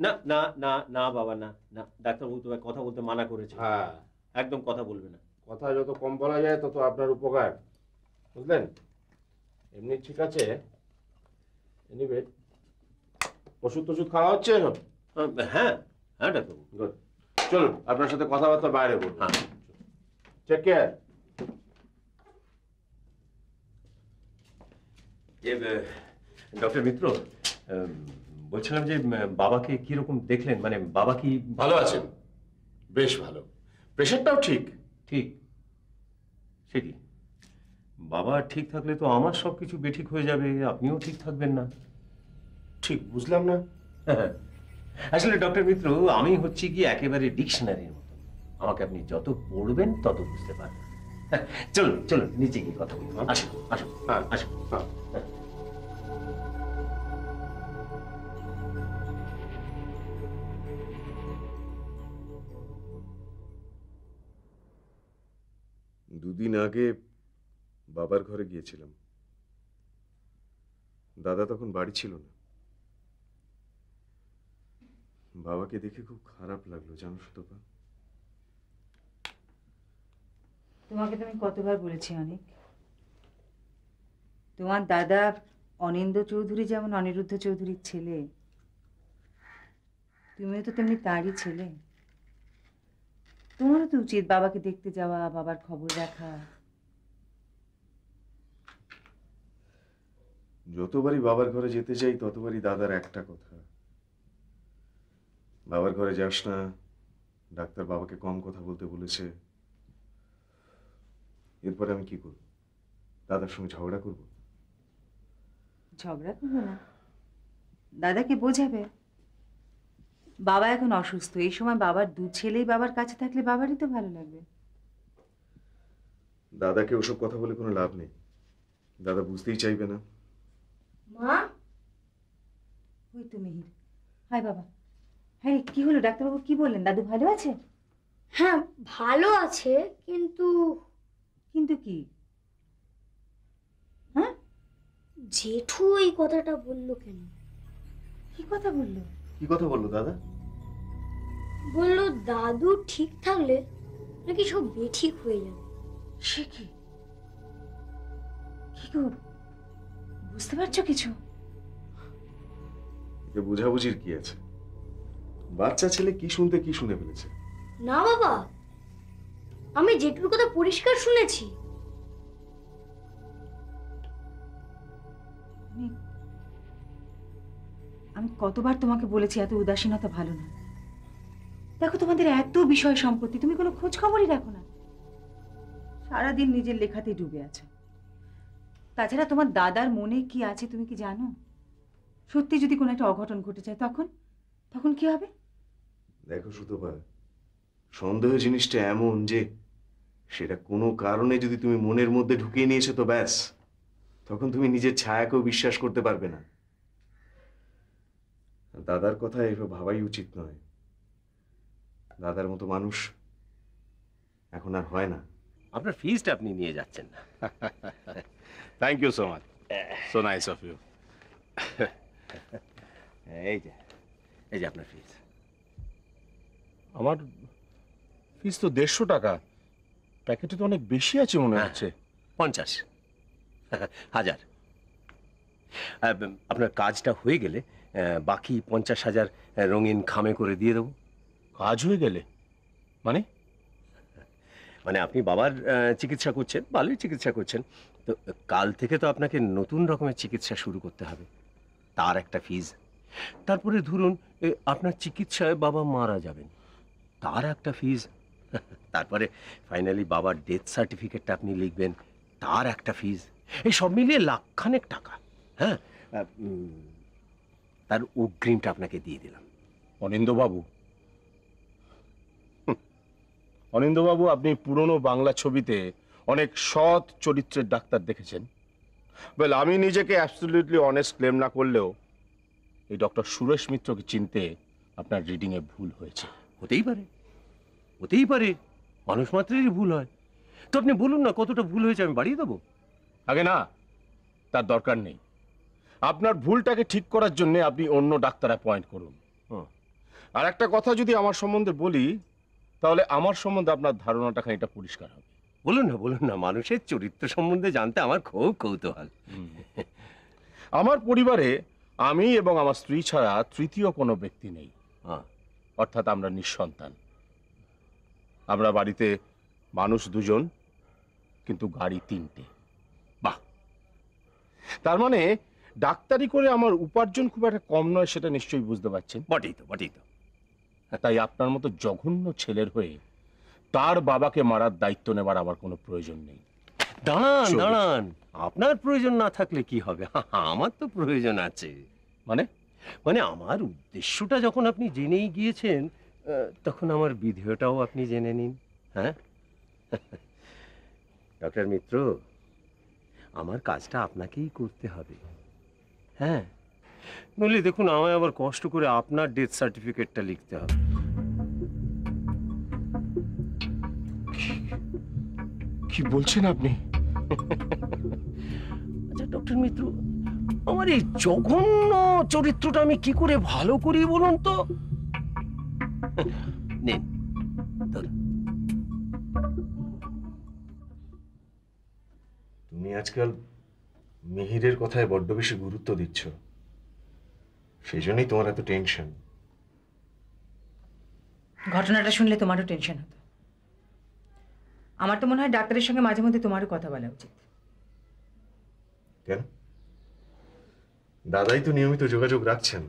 না না না না বাবা, না না, ডাক্তারবাবু তোমায় কথা বলতে মানা করেছে। হ্যাঁ, একদম কথা বলবে না। কথা যত কম বলা যায় তত আপনার উপকার, বুঝলেন? এমনি ঠিক আছে। এনিওয়ে, ওষুধ টষুধ খাওয়া হচ্ছে সব? হ্যাঁ হ্যাঁ ডাক্তারবাবু। গুড। চলুন, আপনার সাথে কথাবার্তা বাইরে বলুন। হ্যাঁ। Take care. ডক্টর মিত্র, বলছিলাম যে বাবাকে কিরকম দেখলেন, মানে বাবা কি ভালো আছেন? বেশ ভালো। প্রেশারটাও ঠিক। ঠিক? সে কি, বাবা ঠিক থাকলে তো আমার সবকিছু বেঠিক হয়ে যাবে, আপনিও ঠিক থাকবেন না। ঠিক বুঝলাম না। আসলে ডক্টর মিত্র, আমি হচ্ছি কি একেবারে ডিকশনারির মতো, আমাকে আপনি যত পড়বেন তত বুঝতে পারবেন। চলুন চলুন, নিচে গিয়ে কথা বলুন। আসুন আসুন। হ্যাঁ, আসুন। হ্যাঁ। দুদিন আগে বাবার ঘরে গিয়েছিলাম। দাদা তখন বাড়ি ছিল না। বাবাকে দেখে খুব খারাপ লাগলো, জানো সুতপা। তোমাকে তো আমি কতবার বলেছি অনেক, তোমার দাদা অনিন্দ্য চৌধুরী যেমন অনিরুদ্ধ চৌধুরীর ছেলে, তুমিও তো তেমনি তারই ছেলে। তোমারও তো উচিত বাবাকে দেখতে যাওয়া, বাবার খবর রাখা। যতবারই বাবার ঘরে যেতে চাই ততবারই দাদার একটা কথা, বাবার ঘরে যাস না, ডাক্তার বাবাকে কম কথা বলতে বলেছে। এরপরে আমি কি করব? দাদার সঙ্গে ঝগড়া করব? ঝগড়া করবো না, দাদাকে বোঝাবে বাবা এখন অসুস্থ, এই সময় বাবার দু ছেলেই বাবার কাছে থাকলে বাবারই তো ভালো লাগবে। দাদাকে ওসব কথা বলে কোনো লাভ নেই, দাদা বুঝতেই চাইবে না। মা, ওই তো মিহির। হাই বাবা। হ্যাঁ, কি হলো? ডাক্তারবাবু কি বললেন? দাদু ভালো আছে? হ্যাঁ ভালো আছে, কিন্তু কিন্তু কি? হ্যাঁ, জেঠু এই কথাটা বললো কেন? কি কথা বললো? কি কথা বললো দাদা? বললো দাদু ঠিক থাকলে নাকি সব বেঠিক হয়ে যাবে। সে কি? কি গো, বুঝতে পারছো কিছু? এতে বোঝাবুঝির কি আছে? বাচ্চা ছেলে কি শুনতে কি শুনে ফেলেছে। না বাবা, আমি জেঠুর কথা পরিষ্কার শুনেছি। আমি কতবার তোমাকে বলেছি এত উদাসীনতা ভালো না। দেখো, তোমাদের এত বিষয় সম্পত্তি, তুমি কোনো খোঁজ খবরই রাখো না, সারাদিন নিজের লেখাতেই ডুবে আছো। তাছাড়া তোমার দাদার মনে কি আছে তুমি কি জানো? সত্যি যদি কোনো একটা অঘটন ঘটে যায় তখন তখন কি হবে? দেখো সুতপা, সন্দেহ জিনিসটা এমন যে সেটা কোনো কারণে যদি তুমি মনের মধ্যে ঢুকিয়ে নিয়েছো তো ব্যাস, তখন তুমি নিজের ছায়াকেও বিশ্বাস করতে পারবে না। দাদার কথা এভাবে ভাবাই উচিত নয়। দাদার মতো মানুষ এখন আর হয় না। আপনার ফিজটা আপনি নিয়ে যাচ্ছেন না। Thank you so much, so nice of you. এই যে, এই যে আপনার ফিজ। আমার ফিস তো 150 টাকা। প্যাকেটে তো অনেক বেশি আছে মনে হচ্ছে। 50,000। আপনার কাজটা হয়ে গেলে বাকি 50,000 রঙিন খামে করে দিয়ে দেবো। কাজ হয়ে গেলে মানে? মানে আপনি বাবার চিকিৎসা করছেন, ভালোই চিকিৎসা করছেন, তো কাল থেকে তো আপনাকে নতুন রকমের চিকিৎসা শুরু করতে হবে, তার একটা ফিজ। তারপরে ধরুন আপনার চিকিৎসায় বাবা মারা যাবেন, তার একটা ফিজ। তারপরে ফাইনালি বাবার ডেথ সার্টিফিকেটটা আপনি লিখবেন, তার একটা ফিজ। এই সব মিলিয়ে লাখখানেক টাকা। হ্যাঁ, তার অগ্রিমটা আপনাকে দিয়ে দিলাম। অনিন্দ্যবাবু, অনিন্দ্যবাবু, আপনি পুরনো বাংলা ছবিতে অনেক সৎ চরিত্রের ডাক্তার দেখেছেন। ওয়েল, আমি নিজেকে অ্যাবসলিউটলি অনেস্ট ক্লেম না করলেও এই ডক্টর সুরেশ মিত্রকে চিনতে আপনার রিডিংয়ে ভুল হয়েছে। হতেই পারে, হতেই পারে, মানুষ মাত্রেরই ভুল হয়। তো আপনি বলুন না কতটা ভুল হয়েছে, আমি বাড়িয়ে দেবো। আগে না, তার দরকার নেই। আপনার ভুলটাকে ঠিক করার জন্য আপনি অন্য ডাক্তার অ্যাপয়েন্ট করুন। আর একটা কথা যদি আমার সম্বন্ধে বলি, তাহলে আমার সম্বন্ধে আপনার ধারণাটা খানিকটা পরিষ্কার হবে। বলুন না, মানুষের চরিত্র সম্বন্ধে জানতে আমার খুব কৌতূহল। আমার পরিবারে আমি এবং আমার স্ত্রী ছাড়া তৃতীয় কোনো ব্যক্তি নেই। হ্যাঁ। অর্থাৎ আমরা নিঃসন্তান। আমরা বাড়িতে মানুষ 2 জন, কিন্তু গাড়ি 3টে। বাহ। তার মানে ডাক্তারি করে আমার উপার্জন খুব একটা কম নয়, সেটা নিশ্চয়ই বুঝতে পারছেন। বটেই তো। তাই আপনার মতো জঘন্য ছেলের হয়ে তার বাবাকে মারার দায়িত্ব নেবার আমার কোনো প্রয়োজন নেই। দাঁড়ান, আপনার প্রয়োজন না থাকলে কি হবে? আমার তো প্রয়োজন আছে। মানে আমার উদ্দেশ্যটা যখন আপনি জেনেই গিয়েছেন, তখন আমার বিধেয়টাও আপনি জেনে নিন। হ্যাঁ ডক্টর মিত্র, আমার কাজটা আপনাকেই করতে হবে। হ্যাঁ, নইলে দেখুন, আমায় আবার কষ্ট করে আপনার ডেথ সার্টিফিকেটটা লিখতে হবে। কি বলছেন আপনি? আচ্ছা ডক্টর মিত্র, আমার এই জঘন্য চরিত্রটা আমি কি করে ভালো করি বলুন তো? নিন, ধরুন। তুমি আজকাল মিহিরের কথায় বড্ড বেশি গুরুত্ব দিচ্ছ, সেই জন্যই তোমার এত টেনশন। ঘটনাটা শুনলে তোমারও টেনশন হতো। আমার তো মনে হয় ডাক্তারের সঙ্গে মাঝে মধ্যে তোমারও কথা বলা উচিত। কেন? দাদাই তো নিয়মিত যোগাযোগ রাখছেন,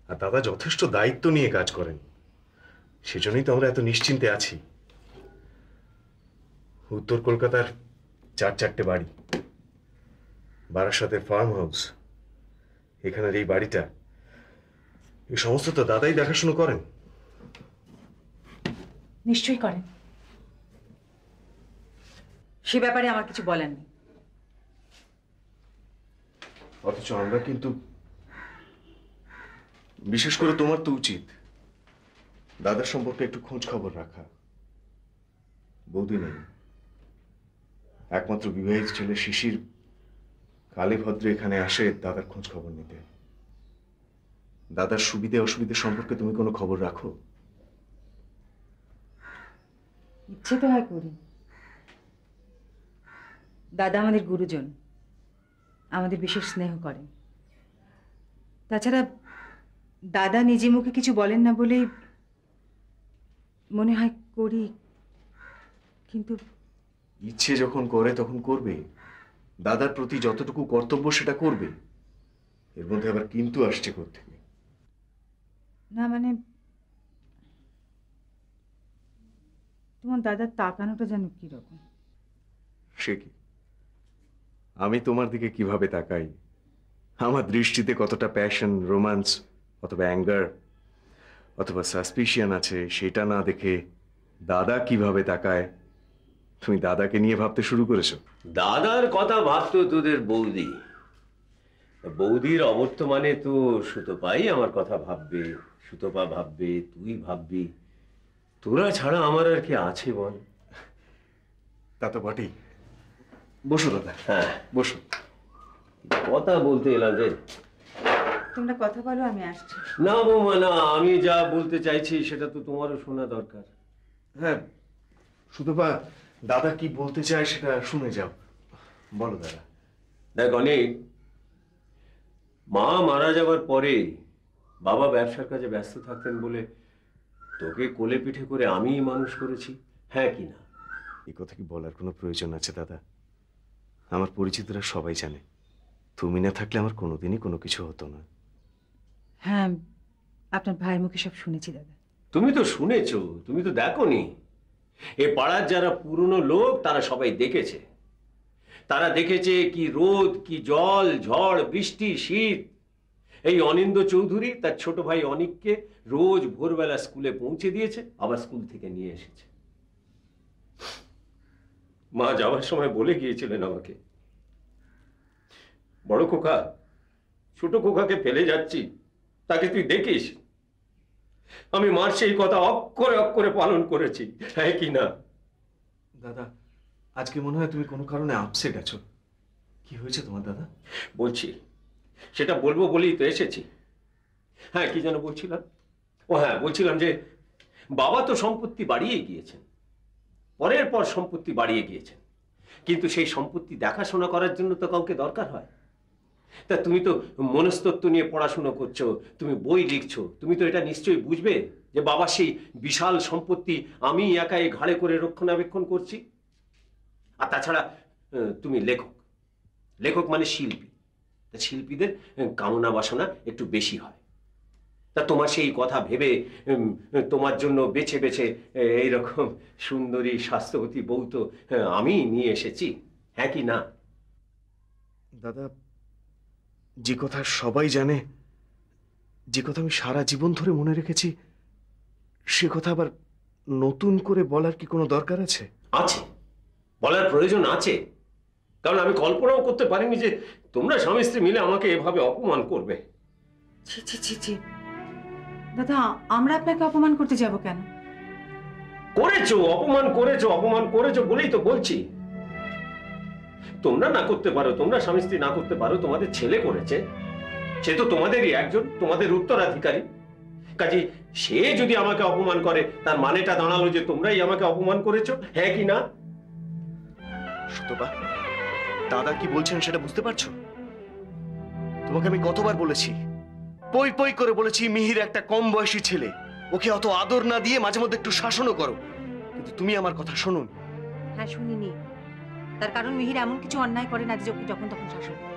আর দাদা যথেষ্ট দায়িত্ব নিয়ে কাজ করেন, সেজন্যই তো আমরা এত নিশ্চিন্তে আছি। উত্তর কলকাতার 4-4টে বাড়ি, বারাসাতের ফার্ম হাউস, এখানের এই বাড়িটা, এই সমস্ত তো দাদাই দেখাশুনো করেন। নিশ্চয়ই করেন, সে ব্যাপারে আমার কিছু বলার নেই। অথচ আমরা কিন্তু, বিশেষ করে তোমার তো উচিত দাদার সম্পর্কে একটু খোঁজ খবর রাখা। বৌদি নেই, একমাত্র বিবাহিত ছেলে শিশির কালী ভদ্রে এখানে আসে দাদার খোঁজ খবর নিতে। দাদার সুবিধে অসুবিধে সম্পর্কে তুমি কোনো খবর রাখো? ইচ্ছে তো হয় করি। দাদা আমাদের গুরুজন, আমাদের বিশেষ স্নেহ করেন। তাছাড়া দাদা নিজে মুখে কিছু বলেন না বলেই মনে হয় করি, কিন্তু ইচ্ছে যখন করে তখন করবে, দাদার প্রতি যতটুকু কর্তব্য সেটা করবে। এর মধ্যে আবার কিন্তু আসছে কোত্থেকে? না মানে তোমার দাদার তাকানোটা যেন কিরকম। সে কি, আমি তোমার দিকে কিভাবে তাকাই, আমার দৃষ্টিতে কতটা প্যাশন, রোমান্স অথবা অ্যাঙ্গার অথবা সাসপিশিয়ান আছে, সেটা না দেখে দাদা কিভাবে তাকায়, তুমি দাদাকে নিয়ে ভাবতে শুরু করেছো? দাদার কথা ভাবতো তোদের বৌদি। বৌদির অবর্তমানে তো সুতপাই আমার কথা ভাববে, সুতপা ভাববে, তুই ভাববি। তোরা ছাড়া আমার আর কি আছে বল? তা তো বটেই। বসো দাদা, হ্যাঁ, বসো। কথা বলতে এলাম রে। তোমরা কথা বলো, আমি আসছি। না বৌমা না, আমি যা বলতে চাইছি সেটা তো তোমারও শোনা দরকার। হ্যাঁ, সুতপা দাদা কি বলতে চায় সেটা শুনে যাও। বলো দাদা। দেখ অনেক, মা মারা যাবার পরে বাবা ব্যবসার কাজে ব্যস্ত থাকতেন বলে তোকে কোলে পিঠে করে আমিই মানুষ করেছি। হ্যাঁ কি না? এই কথা কি বলার কোনো প্রয়োজন আছে দাদা? আমার পরিচিতরা সবাই জানে, তুমি না থাকলে আমার কোনোদিনই কোনো কিছু হতো না। হ্যাঁ, আপনার ভাইয়ের মুখে সব শুনেছি দাদা। তুমি তো শুনেছো, তুমি তো দেখোনি। এ পাড়ার যারা পুরনো লোক তারা সবাই দেখেছে। তারা দেখেছে কি রোদ, কি জল, ঝড়, বৃষ্টি, শীত। এই অনিন্দ চৌধুরী তার ছোট ভাই অনিককে রোজ ভোরবেলা স্কুলে পৌঁছে দিয়েছে, আবার স্কুল থেকে নিয়ে এসেছে। মা যাওয়ার সময় বলে গিয়েছিলেন আমাকে, বড় খোকা, ছোট খোকাকে ফেলে যাচ্ছি, তাকে তুই দেখিস। আমি মার সেই কথা অক্ষরে অক্ষরে পালন করেছি। হ্যাঁ কি না? দাদা, আজকে মনে হয় তুমি কোনো কারণে আপসেট আছো। কি হয়েছে তোমার দাদা? বলছি, সেটা বলবো বলেই তো এসেছি। হ্যাঁ, কি যেন বলছিলাম? ও হ্যাঁ, বলছিলাম যে বাবা তো সম্পত্তি বাড়িয়ে গিয়েছেন, পরের পর সম্পত্তি বাড়িয়ে গিয়েছেন, কিন্তু সেই সম্পত্তি দেখাশোনা করার জন্য তো কাউকে দরকার হয়। তা তুমি তো মনস্তত্ত্ব নিয়ে পড়াশোনা করছো, তুমি বই লিখছো, তুমি তো এটা নিশ্চয়ই বুঝবে যে বাবা সেই বিশাল সম্পত্তি আমি একাই ঘাড়ে করে রক্ষণাবেক্ষণ করছি। আর তাছাড়া তুমি লেখক, লেখক মানে শিল্পী, তা শিল্পীদের কামনা বাসনা একটু বেশি হয়। তা তোমার সেই কথা ভেবে তোমার জন্য বেছে বেছে এইরকম সুন্দরী স্বাস্থ্যবতী বউ তো আমি নিয়ে এসেছি, হ্যাঁ কি না? দাদা, যে কথা সবাই জানে, যে কথা আমি সারা জীবন ধরে মনে রেখেছি, সে কথা আবার নতুন করে বলার কি কোনো দরকার আছে? আছে, বলার প্রয়োজন আছে, কারণ আমি কল্পনাও করতে পারিনি যে তোমরা স্বামী স্ত্রী মিলে আমাকে এভাবে অপমান করবে। ছি ছি ছি ছি দাদা, আমরা আপনাকে অপমান করতে যাব কেন? করেছো, অপমান করেছো, অপমান করেছো বলেই তো বলছি। তোমরা না করতে পারো, তোমরা স্বামী স্ত্রী না করতে পারো, তোমাদের ছেলে করেছে, সে তো তোমাদেরই একজন, তোমাদের উত্তরাধিকারী। কাজে সে যদি আমাকে অপমান করে তার মানেটা দাঁড়ালো যে তোমরাই আমাকে অপমান করেছো, হ্যাঁ কি না? সুতপা, দাদা কি বলছেন সেটা বুঝতে পারছো? তোমাকে আমি কতবার বলেছি, পই পই করে বলেছি মিহির একটা কম বয়সী ছেলে, ওকে অত আদর না দিয়ে মাঝে মধ্যে একটু শাসনও করো, কিন্তু তুমি আমার কথা শোনোনি। হ্যাঁ, শুনিনি। তার কারণ মিহির এমন কিছু অন্যায় করে না যে ওকে যখন তখন শাসন করে।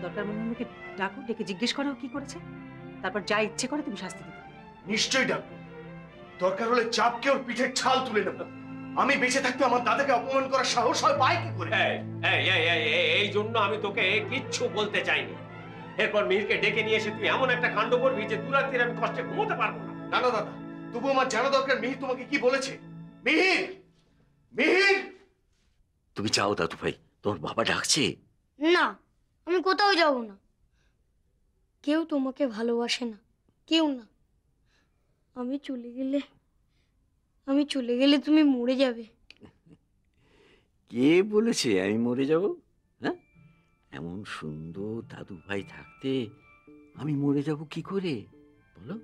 দরকার মনে হয় ওকে ডাকো, ডেকে জিজ্ঞেস করো ও কি করেছে, তারপর যা ইচ্ছে করে তুমি শাস্তি দিতে। নিশ্চয়ই ডাকবো, দরকার হলে চাপকে ওর পিঠের ছাল তুলে নেবো। আমি বেঁচে থাকতে আমার দাদাকে অপমান করার সাহস হয় পায় কি করে? এই জন্য আমি তোকে কিচ্ছু বলতে চাইনি। এরপর মিহিরকে ডেকে নিয়ে এসে তুই এমন একটা কাণ্ড করবি যে দু রাত্রির আমি কষ্টে ঘুমোতে পারবো না। না না দাদা, তবু আমার জানা দরকার মিহির তোমাকে কি বলেছে। মিহির, মিহির! তুমি যাও দাদু ভাই, তোমার বাবা ডাকছে। না, আমি কোথাও যাব না। কেউ তোমাকে ভালোবাসে না, কেউ না। আমি চলে গেলে তুমি মরে যাবে। কে বলেছে আমি মরে যাব? হ্যাঁ, এমন সুন্দর দাদু ভাই থাকতে আমি মরে যাব কি করে বলো?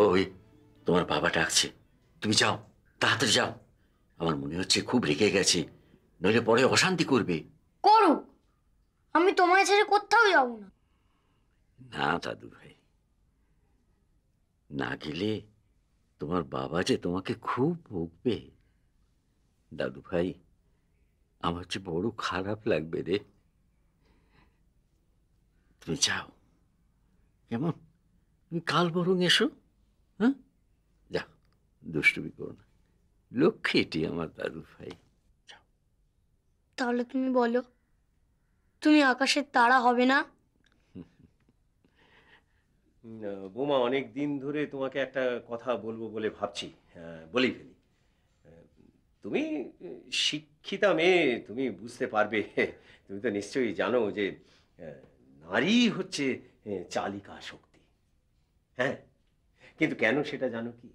ওই তোমার বাবা ডাকছে, তুমি যাও, তাড়াতাড়ি যাও। আমার মনে হচ্ছে খুব রেগে গেছে, নইলে পরে অশান্তি করবে। করুক, আমি তোমায় ছেড়ে কোথাও যাব না। না দাদু ভাই, না গেলে তোমার বাবা যে তোমাকে খুব বকবে। দাদু ভাই, আমার যে বড় খারাপ লাগবে রে। তুমি যাও, কেমন? তুমি কাল বরং এসো। হ্যাঁ, যাও, দুষ্টুমি করো না, লক্ষ্মীটি আমার দাদু ভাই। তাহলে তুমি বলো, তুমি আকাশের তারা হবে না? বোমা, অনেক দিন ধরে তোমাকে একটা কথা বলবো বলে ভাবছি, বলেই ফেলি। তুমি শিক্ষিতা মেয়ে, তুমি বুঝতে পারবে। তুমি তো নিশ্চয়ই জানো যে নারী হচ্ছে চালিকা শক্তি। হ্যাঁ, কিন্তু কেন সেটা জানো কি?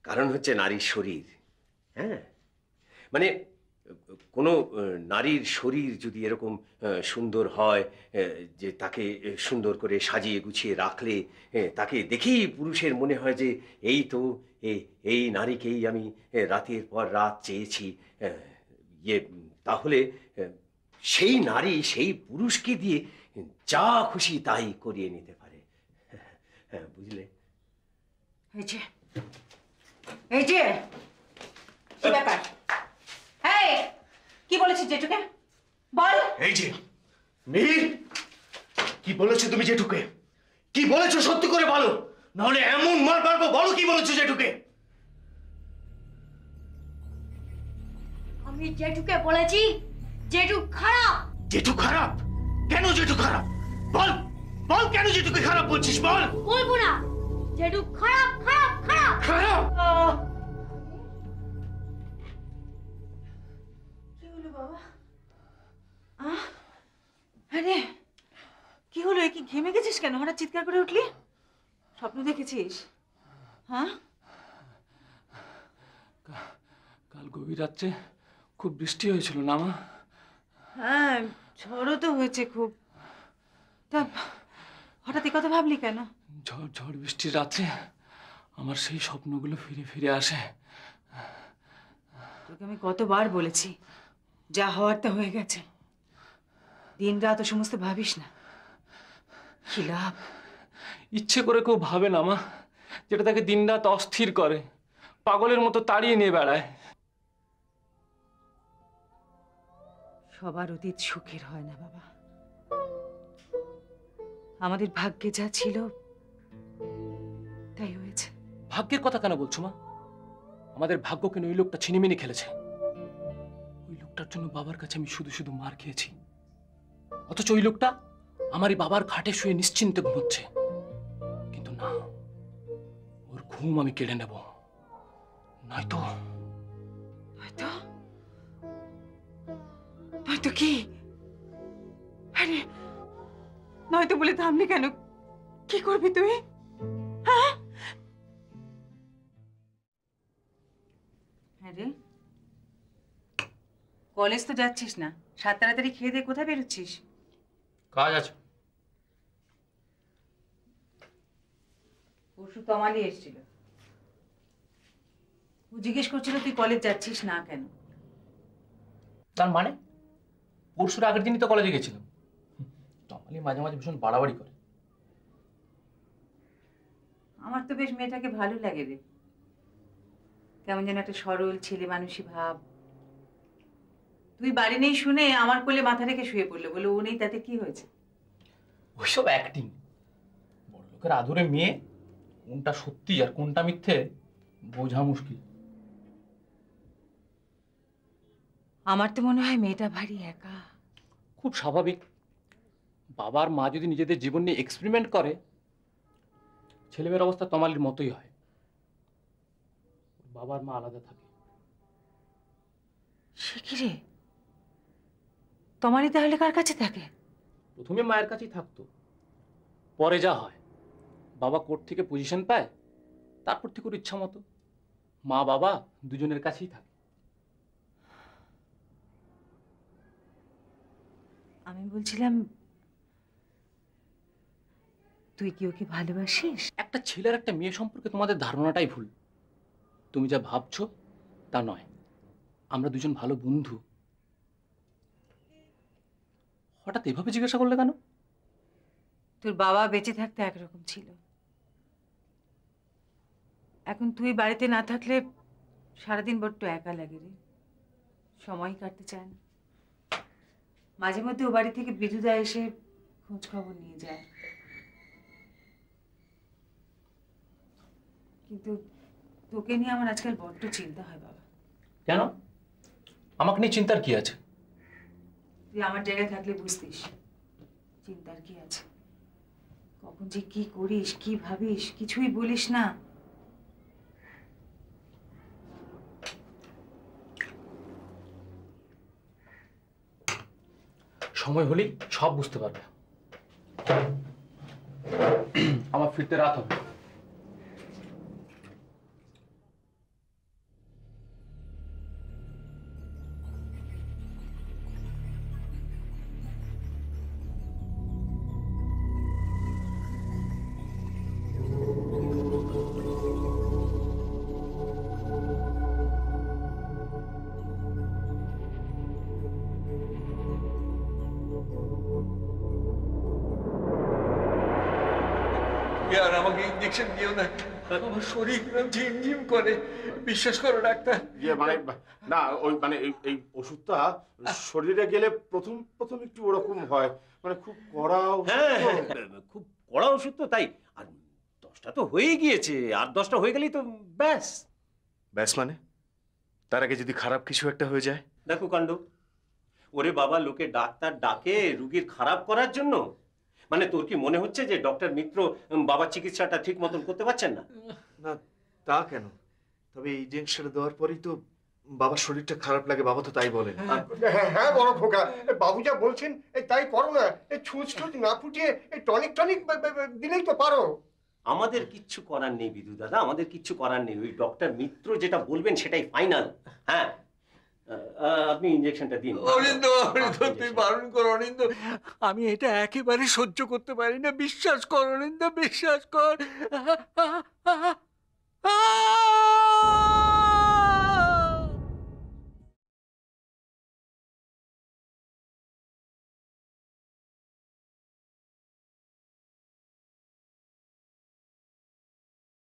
কারণ হচ্ছে নারীর শরীর। হ্যাঁ, মানে কোনো নারীর শরীর যদি এরকম সুন্দর হয়, যে তাকে সুন্দর করে সাজিয়ে গুছিয়ে রাখলে তাকে দেখেই পুরুষের মনে হয় যে এই তো এই নারীকেই আমি রাতের পর রাত চেয়েছি, তাহলে সেই নারী সেই পুরুষকে দিয়ে যা খুশি তাই করিয়ে নিতে পারে। হ্যাঁ, বুঝলে? এই যে কি ব্যাপার? এই কি বলেছিস জেঠুকে? বল। এই যে মিহির, কি বলেছো তুমি জেঠুকে? কি বলেছো সত্যি করে বলো, নাহলে এমন মার মারবো। বলো কি বলেছো জেঠুকে? আমি জেঠুকে বলেছি জেঠু খারাপ। জেঠু খারাপ? কেন জেঠু খারাপ? বল বল, কেন জেঠুকে খারাপ বলছিস? বল। বলবো না, জেঠু খারাপ খারাপ খারাপ। খারাপ? কি হলো বাবা? আরে কি হলো? কি ঘেমে গেছিস কেন? হঠাৎ চিৎকার করে উঠলি? স্বপ্ন দেখেছিস? হ্যাঁ, কাল গভীর রাত্রে খুব বৃষ্টি হয়েছিল না মা? হ্যাঁ, ঝড়ও তো হয়েছে খুব। তা হঠাৎ এই কথা ভাবলি কেন? ঝড় বৃষ্টির রাত্রে আমার সেই স্বপ্নগুলো ফিরে ফিরে আসে। তোকে আমি কতবার বলেছি, যা হওয়ার তা হয়ে গেছে। দিন রাত ও সমস্ত ভাবিস না, কি লাভ? ইচ্ছে করে কেউ ভাবে না মা, যেটা তাকে দিনরাত অস্থির করে, পাগলের মতো তাড়িয়ে নিয়ে বেড়ায়। সবার অতীত সুখের হয় না বাবা। আমাদের ভাগ্যে যা ছিল তাই হয়েছে। ভাগ্যের কথা কেন বলছো মা? আমাদের ভাগ্য কেন ওই লোকটা ছিনিমিনি খেলেছে। ওই লোকটার জন্য বাবার কাছে আমি শুধু শুধু মার খেয়েছি, অথচ ওই লোকটা আমারই বাবার খাটে শুয়ে নিশ্চিন্তে ঘুমোচ্ছে। কিন্তু না, ওর ঘুম আমি কেড়ে নেব, নয়তো নয়তো নয়তো কি? আরে নয়তো বলে থামলি কেন? কি করবি তুই? হ্যাঁ রে, কলেজ তো যাচ্ছিস না, সাত তাড়াতাড়ি খেয়ে দিয়ে কোথায় বেরোচ্ছিস? কাজ আছে। পরশু তমালি এসেছিল, ও জিজ্ঞেস করছিল তুই কলেজ যাচ্ছিস না কেন। তার মানে পরশুর আগের দিনই তো কলেজে গেছিলাম। তমালি মাঝে মাঝে ভীষণ বাড়াবাড়ি করে। আমার তো বেশ মেয়েটাকে ভালো লাগে রে, কেমন যেন একটা সরল ছেলে মানুষই ভাব। তুই বাড়ি নেই শুনে আমার কোলে মাথা রেখে শুয়ে পড়লো, বলে ও নেই তাতে কি হয়েছে? ওইসব অ্যাক্টিং। বড় লোকের আদুরে মেয়ে, কোনটা সত্যি আর কোনটা মিথ্যে বোঝা মুশকিল। আমার তো মনে হয় মেয়েটা ভারী একা। খুব স্বাভাবিক। বাবার মা যদি নিজেদের জীবন নিয়ে এক্সপেরিমেন্ট করে, ছেলেমেয়ের অবস্থা তমালির মতোই হয়। বাবার মা আলাদা থাকে। সে কি রে, তোমারই তাহলে কার কাছে থাকে? প্রথমে মায়ের কাছেই থাকতো, পরে যা হয় বাবা কোর্ট থেকে পজিশন পায়, তারপর থেকে ওর ইচ্ছা মতো মা বাবা দুজনের কাছেই থাকে। আমি বলছিলাম, তুই কি ওকে ভালোবাসিস? একটা ছেলের একটা মেয়ে সম্পর্কে তোমাদের ধারণাটাই ভুল। তুমি যা ভাবছো তা নয়। আমরা দুজন ভালো বন্ধু। হঠাৎ এভাবে জিজ্ঞাসা করলে কেন? তোর বাবা বেঁচে থাকতে একরকম ছিল, এখন তুই বাড়িতে না থাকলে সারাদিন বড্ড একা লাগে রে, সময় কাটতে চায় না। মাঝে মধ্যে ও বাড়ি থেকে বিদুদা এসে খোঁজ খবর নিয়ে যায়, কিন্তু তোকে নিয়ে আমার আজকাল বড্ড চিন্তা হয় বাবা। কেন? আমাকে নিয়ে চিন্তার কি আছে? তুই আমার জায়গায় থাকলে বুঝতিস চিন্তার কি আছে। কখন যে কি করিস, কি ভাবিস, কিছুই বলিস না। সময় হলেই সব বুঝতে পারবে। আমার ফিরতে রাত হবে। আর আমাকে ইঞ্জেকশন দিও না, আমার শরীর ঝিমঝিম করে, বিশ্বাস করো ডাক্তার। মানে না, ওই মানে এই ওষুধটা শরীরে গেলে প্রথম প্রথম একটু ওরকম হয়, মানে খুব কড়া ওষুধ হ্যাঁ তো। হ্যাঁ, খুব কড়া ওষুধ তো, তাই। আর 10টা তো হয়ে গিয়েছে, আর 10টা হয়ে গেলেই তো ব্যাস। ব্যাস মানে? তার আগে যদি খারাপ কিছু একটা হয়ে যায়? দেখো কাণ্ড, ওরে বাবা, লোকে ডাক্তার ডাকে রুগীর খারাপ করার জন্য? মানে তোর কি মনে হচ্ছে যে ডক্টর মিত্র বাবার চিকিৎসাটা ঠিক মতন করতে পারছেন না? না, তা কেন? তবে এই ইনজেকশন দেওয়ার পরেই তো বাবার শরীরটা খারাপ লাগে, বাবা তো তাই বলেন। হ্যাঁ হ্যাঁ বড় খোকা, বাবু যা বলছেন তাই করো না। এই ছুঁচ টুচ না ফুটিয়ে এই টনিক টনিক দিলেই তো পারো। আমাদের কিচ্ছু করার নেই বিদু দাদা, আমাদের কিচ্ছু করার নেই। ওই ডক্টর মিত্র যেটা বলবেন সেটাই ফাইনাল। হ্যাঁ, আপনি ইনজেকশনটা দিন। অরিন্দ, অরিন্দ তুই বারণ কর অরিন্দ, আমি এটা একেবারে সহ্য করতে পারি না, বিশ্বাস কর অরিন্দ, বিশ্বাস কর।